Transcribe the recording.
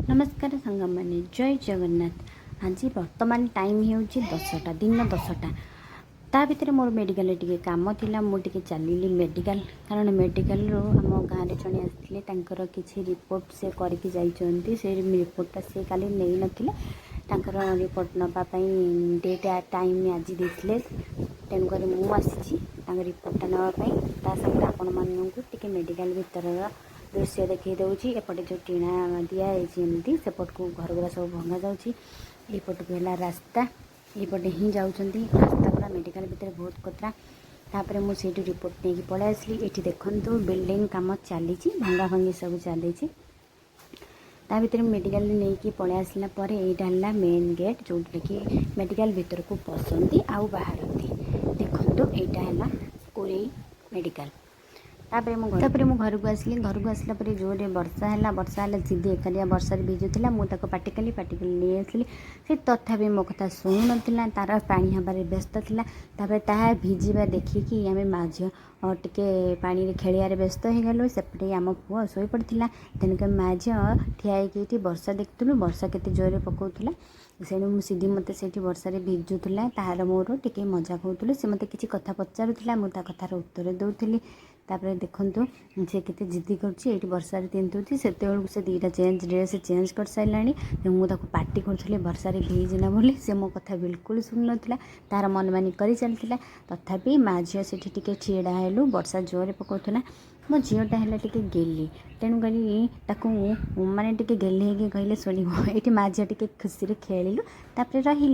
नमस्कार सांग मैंने जय जगन्नाथ। आज बर्तमान टाइम हो 10टा दिन 10टा ता भर मोर मेडिकल टे कम थी मुझे चलिली मेडिकल कारण मेडिकल आम गाँव में जड़े आसते किसी रिपोर्ट से करके जाइए से रिपोर्टा से काली नहीं नथिले रिपोर्ट नापाई डेट टाइम आज देते तेणुक मुझी रिपोर्टा नापी साथ आपण मानक मेडिकल भीतर दृश्य देखी दूसरी एपटे जो टीना दिखाई सेपट को घर गुरा सब भंगा जापट को है रास्ता यपटे ही जाऊँगी रास्ता गुरा मेडिकल भितर बहुत कतरा तापर मुझे रिपोर्ट नहीं पलि आसली ये देखु बिल्डिंग काम चली भंगा भंगी सब चली ता भर मेडिकल नहीं पलि आसला यहाँ मेन गेट जो कि मेडिकल भीतर को पसंदी आउ बाहरती देखो यहाँ है कोरेई मेडिकल तापर मु घर को आसली आसला जोरे वर्षा है सीधे एकालिया वर्षा भिजुला मुझे पाटी कली नहीं आसली से तथापि मो कथा शुणु ना तार पानी हबार व्यस्त था तापर ता भिजा देखिकी आम माँ झी टे पानी खेलिया व्यस्त हो गलु सेपटे आम पुआ शोई पड़ा तेणुक माँ झी ठिया ये वर्षा देखुलु वर्षा केते जोरे पकाउला से सीधी मत से वर्षा भिजुला तार मोर टे मजा कहूँ से मत किसी कथा पचारूला मुझे कथार उत्तर दूसरी तापर देखु से केते जिद्दी कर वर्षा तींतुची से दीटा ड्रेस चेंज कर सारा मुझे पार्टी करी वर्षा भिजना बोली से मो कथा बिल्कुल शुणु ना तार मन मानी कर चलता तथापि माँ झील से ठिड़ा हेलु वर्षा जोरे पकाउला मो झीटा है टे गेली तेणुक माने टे गेली कहले शुण ये माँ झी टे खुशी खेलु तापर रही।